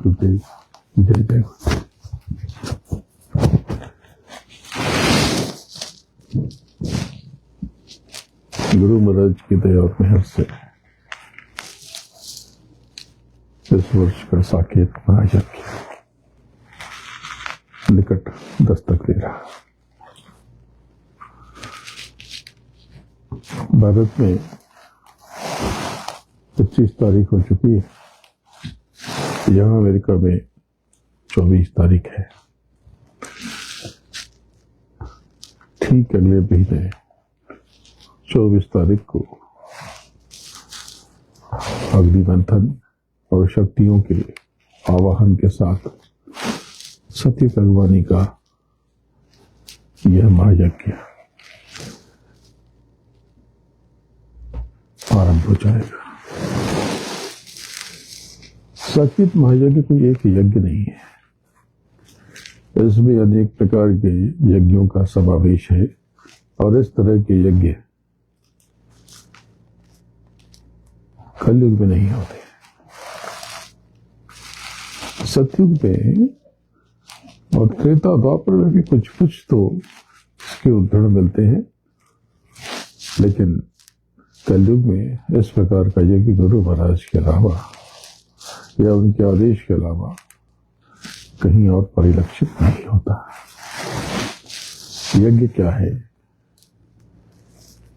गुरुदेव जय जय। गुरु महाराज की दया और मेहर से इस वर्ष का साकेत महायज्ञ निकट दस्तक दे रहा। भारत में 25 तारीख हो चुकी है, यहाँ अमेरिका में 24 तारीख है। ठीक अगले महीने 24 तारीख को अग्निमंथन और शक्तियों के आवाहन के साथ सत्य कलवानी का यह महायज्ञ आरंभ हो जाएगा। सचित महायज्ञ कोई एक यज्ञ नहीं है, इसमें अनेक प्रकार के यज्ञों का समावेश है और इस तरह के यज्ञ कलयुग में नहीं होते। सतयुग में और त्रेता द्वापर में भी कुछ कुछ तो इसके उदाहरण मिलते हैं, लेकिन कलयुग में इस प्रकार का यज्ञ गुरु महाराज के अलावा या उनके आदेश के अलावा कहीं और परिलक्षित नहीं होता। यज्ञ क्या है?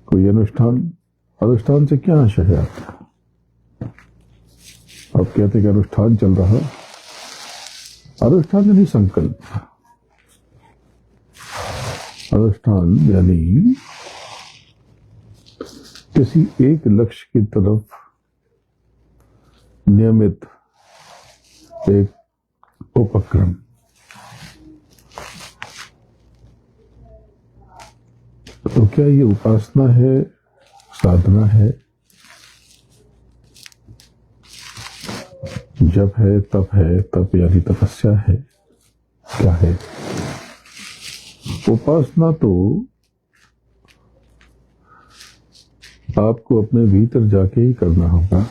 कोई अनुष्ठान? अनुष्ठान से क्या आशय है आपका? आप कहते कि अनुष्ठान चल रहा। अनुष्ठान यानी संकल्प। अनुष्ठान यानी किसी एक लक्ष्य की तरफ नियमित एक उपक्रम। तो क्या ये उपासना है, साधना है? जप है, तप है, तप यानी तपस्या है, क्या है? उपासना तो आपको अपने भीतर जाके ही करना होगा,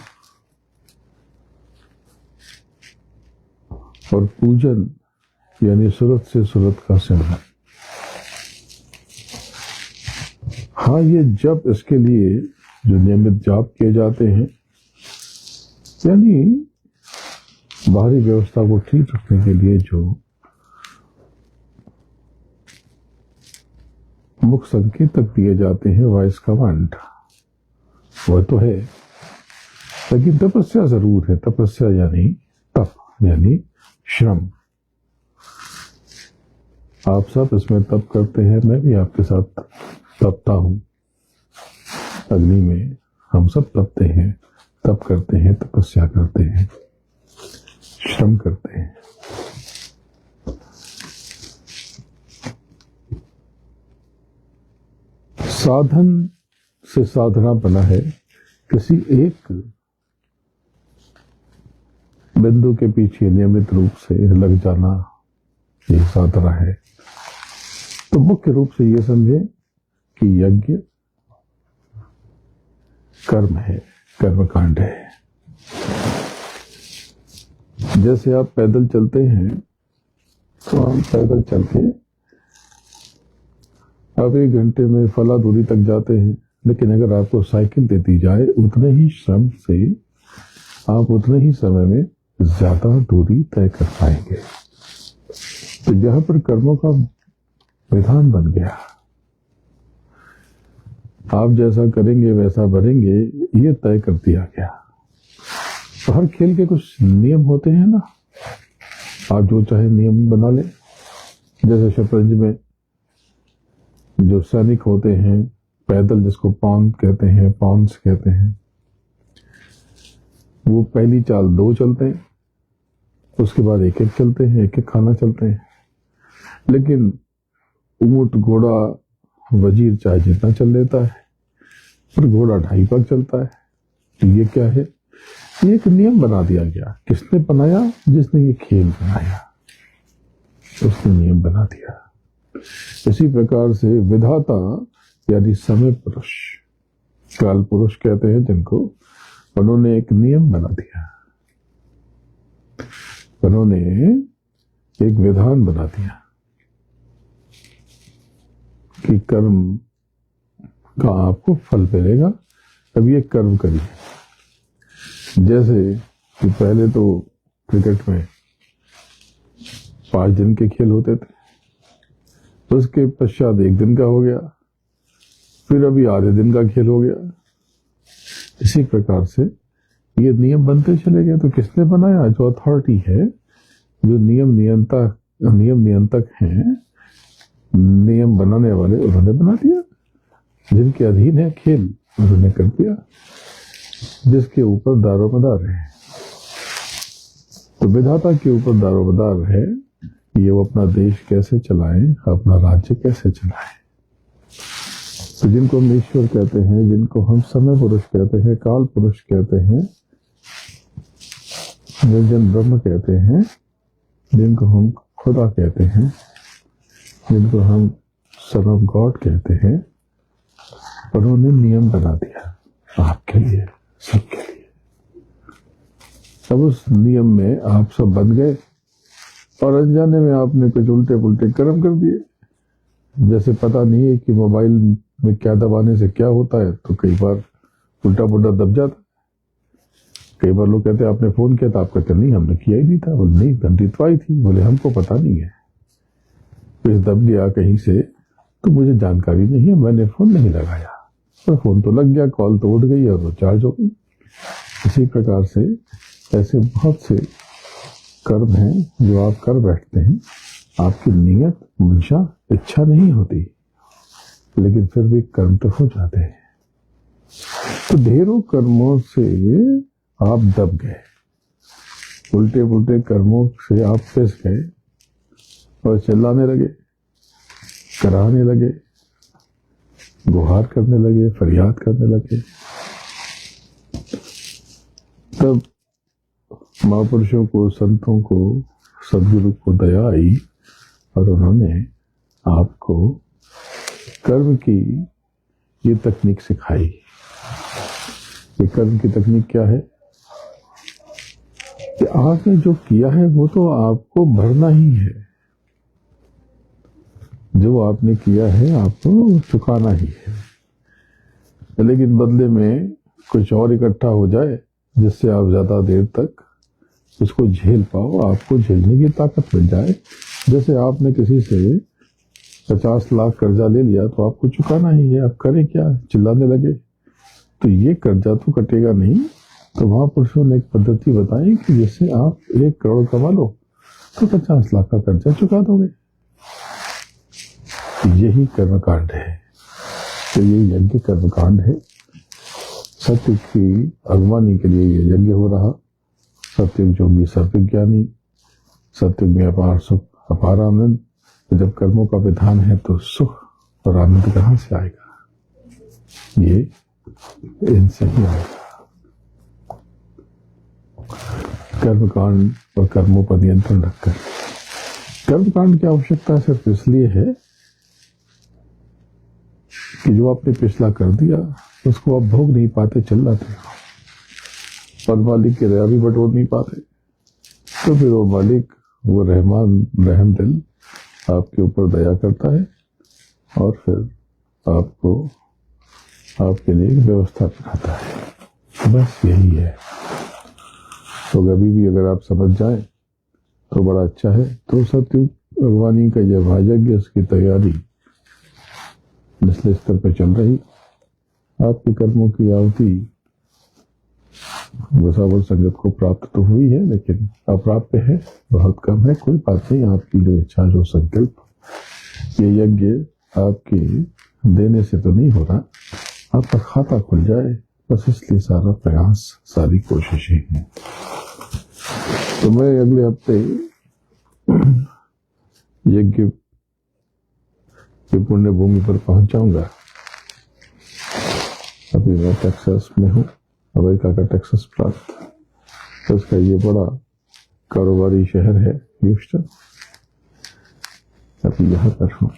और पूजन यानी सूरत से सूरत का सिमरन। हाँ, ये जप इसके लिए जो नियमित जाप किए जाते हैं, यानी बाहरी व्यवस्था को ठीक रखने के लिए जो मुख्य संकेतक दिए जाते हैं, वॉइस कमांड, वह तो है। लेकिन तपस्या जरूर है। तपस्या यानी तप यानी श्रम। आप सब इसमें तप करते हैं, मैं भी आपके साथ तपता हूं। अग्नि में हम सब तपते हैं, तप करते हैं, तपस्या करते हैं, श्रम करते हैं। साधन से साधना बना है, किसी एक बिंदु के पीछे नियमित रूप से लग जाना, ये साधना है। तो मुख्य रूप से ये समझे कि यज्ञ कर्म है, कर्मकांड है। जैसे आप पैदल चलते हैं, तो हम पैदल चल के आप 1 घंटे में फला दूरी तक जाते हैं, लेकिन अगर आपको साइकिल दे दी जाए, उतने ही श्रम से आप उतने ही समय में ज्यादा दूरी तय कर पाएंगे। तो यहां पर कर्मों का विधान बन गया। आप जैसा करेंगे वैसा भरेंगे, ये तय कर दिया गया। तो हर खेल के कुछ नियम होते हैं ना, आप जो चाहे नियम बना ले। जैसे शतरंज में जो सैनिक होते हैं, पैदल जिसको पॉन कहते हैं, पॉन्स कहते हैं, वो पहली चाल 2 चलते हैं, उसके बाद 1-1 चलते हैं, 1-1 खाना चलते हैं। लेकिन ऊंट, घोड़ा, वजीर चाहे जितना चल लेता है, पर घोड़ा 2.5 पग चलता है। तो ये क्या है? ये एक नियम बना दिया गया। किसने बनाया? जिसने ये खेल बनाया, उसने नियम बना दिया। इसी प्रकार से विधाता यानी समय पुरुष, काल पुरुष कहते हैं जिनको, उन्होंने एक नियम बना दिया। उन्होंने एक विधान बना दिया कि कर्म का आपको फल मिलेगा, अब ये कर्म करिए। जैसे कि पहले तो क्रिकेट में 5 दिन के खेल होते थे, उसके पश्चात 1 दिन का हो गया, फिर अभी आधे दिन का खेल हो गया। इसी प्रकार से ये नियम बनते चले गए। तो किसने बनाया? जो अथॉरिटी है, जो नियम नियंत्रक हैं, नियम बनाने वाले, उन्होंने बना दिया। जिनके अधीन है खेल, उन्होंने कर दिया। जिसके ऊपर दारोमदार है, तो विधाता के ऊपर दारोमदार है ये वो अपना देश कैसे चलाएं, अपना राज्य कैसे चलाएं। तो जिनको हम ईश्वर कहते हैं, जिनको हम समय पुरुष कहते हैं, काल पुरुष कहते हैं, निर्जन ब्रह्म कहते हैं, जिनको हम खुदा कहते हैं, जिनको हम सन ऑफ गॉड कहते हैं, उन्होंने नियम बना दिया आपके लिए, सबके लिए। अब उस नियम में आप सब बन गए और अनजाने में आपने कुछ उल्टे पुल्टे कर्म कर दिए। जैसे पता नहीं है कि मोबाइल में क्या दबाने से क्या होता है, तो कई बार उल्टा पुल्टा दब जाता। कई बार लोग कहते हैं आपने फोन किया था, आप कहते नहीं हमने किया ही नहीं था। बोले नहीं, घंटी तो आई थी। बोले हमको पता नहीं है, फिर दब गया कहीं से, तो मुझे जानकारी नहीं है, मैंने फोन नहीं लगाया। और फोन तो लग गया, कॉल तो उठ गई और वो चार्ज हो गई। इसी प्रकार से ऐसे बहुत से कर्म हैं जो आप कर बैठते हैं। आपकी नियत, मंशा, इच्छा नहीं होती, लेकिन फिर भी कर्म तो हो जाते हैं। तो ढेरों कर्मों से आप दब गए, उल्टे पुल्टे कर्मों से आप फंस गए और चिल्लाने लगे, कराने लगे, गुहार करने लगे, फरियाद करने लगे। तब महापुरुषों को, संतों को, सदगुरु को दया आई और उन्होंने आपको कर्म की ये तकनीक सिखाई। ये कर्म की तकनीक क्या है कि आपने जो किया है वो तो आपको भरना ही है। जो आपने किया है आपको चुकाना ही है, लेकिन बदले में कुछ और इकट्ठा हो जाए जिससे आप ज्यादा देर तक उसको झेल पाओ, आपको झेलने की ताकत मिल जाए। जैसे आपने किसी से 50 लाख कर्जा ले लिया तो आपको चुकाना ही है, आप करें क्या? चिल्लाने लगे तो ये कर्जा तो कटेगा नहीं। तो महापुरुषों ने एक पद्धति बताई कि जिससे आप 1 करोड़ कमा लो तो 50 लाख का कर्जा चुका दोगे। यही कर्मकांड है। तो ये यज्ञ कर्मकांड है। सत्य की अगवानी के लिए ये यज्ञ हो रहा। सत्युग जोगी सर्वज्ञानी, सत्युग में अपार सुख, अपार आनंद। तो जब कर्मों का विधान है तो सुख और आनंद कहां से आएगा? ये इनसे ही आएगा। कर्मकांड और कर्मों पर नियंत्रण रखकर। कर्मकांड की आवश्यकता सिर्फ इसलिए है कि जो आपने पिछला कर दिया उसको आप भोग नहीं पाते, चल जाते हो और मालिक की दया भी बटोर नहीं पाते। तो फिर वो मालिक, वो रहमान, रहम दिल आपके ऊपर दया करता है और फिर आपको, आपके लिए एक व्यवस्था बनाता है। बस यही है। तो कभी भी अगर आप समझ जाएं तो बड़ा अच्छा है। तो सत्युग भगवानी का यह भायज्ञ, उसकी तैयारी निचले स्तर पर चल रही। आपके कर्मों की आहुति बसावर संगत को प्राप्त तो हुई है, लेकिन अप्राप्य है, बहुत कम है। कोई बात नहीं, आपकी जो इच्छा, जो संकल्प, ये यज्ञ आपके देने से तो नहीं हो रहा, आपका खाता खुल जाए, बस इसलिए सारा प्रयास, सारी कोशिशें हैं। तो मैं अगले हफ्ते यज्ञ की पुण्य भूमि पर पहुंचाऊंगा। अभी मैं टेक्सास में हूँ, अमेरिका का टेक्सास प्रांत। तो उसका ये बड़ा कारोबारी शहर है ह्यूस्टन। अभी यहाँ पर हूँ।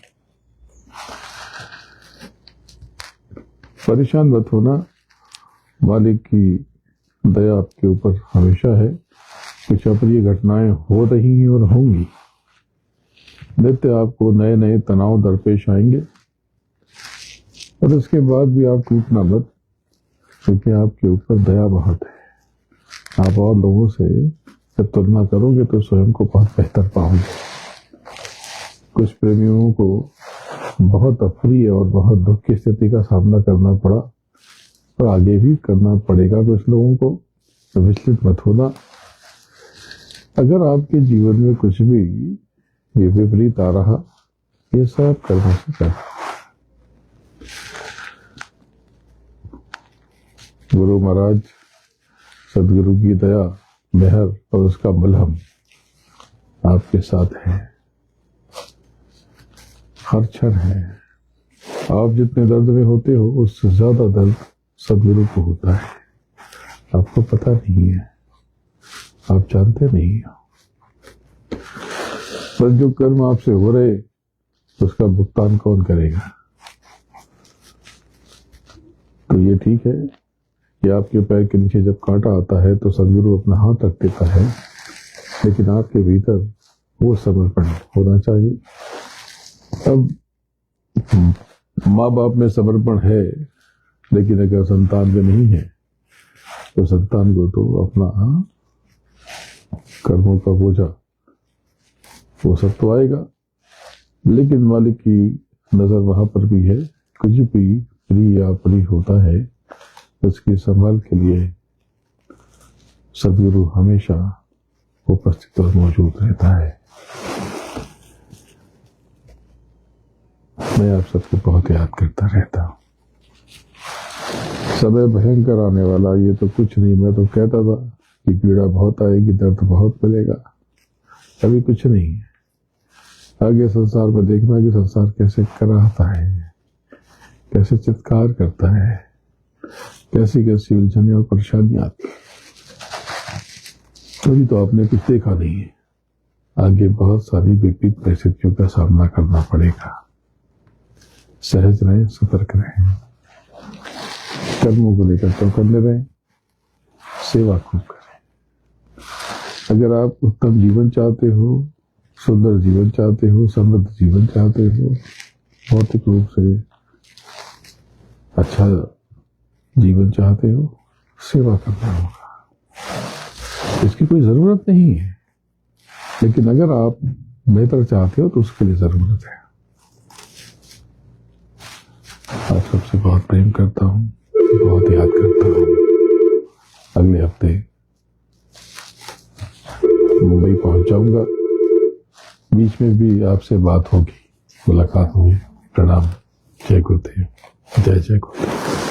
परेशान मत होना, मालिक की दया आपके ऊपर हमेशा है। कुछ अप्रिय घटनाएं हो रही हैं और होंगी। नित्य आपको नए नए तनाव दरपेश आएंगे, और उसके बाद भी आप टूटना मत, क्योंकि आपके ऊपर दया बहुत है। आप और लोगों से जब तुलना करोगे तो स्वयं को बहुत बेहतर पाओगे। कुछ प्रेमियों को बहुत अप्रिय और बहुत दुख की स्थिति का सामना करना पड़ा, और आगे भी करना पड़ेगा कुछ लोगों को। तो विचलित मत होना। अगर आपके जीवन में कुछ भी विपरीत आ रहा, ये सब कर्मों से कर। गुरु महाराज, सदगुरु की दया, मेहर और उसका मलहम आपके साथ है, हर क्षण है। आप जितने दर्द में होते हो उससे ज्यादा दर्द सदगुरु को होता है। आपको पता नहीं है, आप जानते नहीं हो, पर जो कर्म आपसे हो रहे उसका भुगतान कौन करेगा? तो ये ठीक है कि आपके पैर के नीचे जब कांटा आता है तो सदगुरु अपना हाथ रख देता है, लेकिन आपके भीतर वो समर्पण होना चाहिए। अब माँ बाप में समर्पण है, लेकिन अगर संतान में नहीं है तो संतान को तो अपना कर्मों का बोझा वो सब तो आएगा, लेकिन मालिक की नजर वहां पर भी है। कुछ भी प्रिय या प्रिय होता है, उसकी संभाल के लिए सदगुरु हमेशा उपस्थित और मौजूद रहता है। मैं आप सबको बहुत याद करता रहता हूँ। समय भयंकर आने वाला, ये तो कुछ नहीं। मैं तो कहता था कि पीड़ा बहुत आएगी, दर्द बहुत मिलेगा, अभी कुछ नहीं है। आगे संसार में देखना कि संसार कैसे कराहता है, कैसे चित्कार करता है, कैसी कैसी उलझने और परेशानियां आती। अभी तो आपने कुछ देखा नहीं है, आगे बहुत सारी विपरीत परिस्थितियों का सामना करना पड़ेगा। सहज रहें, सतर्क रहें, कर्मों को लेकर चौकन्ने रहें, सेवा खूब करें। अगर आप उत्तम जीवन चाहते हो, सुंदर जीवन चाहते हो, समृद्ध जीवन चाहते हो, भौतिक रूप से अच्छा जीवन चाहते हो, सेवा करना होगा। इसकी कोई जरूरत नहीं है, लेकिन अगर आप बेहतर चाहते हो तो उसके लिए जरूरत है। आप सबसे बहुत प्रेम करता हूं, बहुत याद करता हूं। अगले हफ्ते मुंबई पहुंच जाऊंगा, बीच में भी आपसे बात होगी, मुलाकात होगी। प्रणाम। जय गुरुदेव, जय जय गुरुदेव।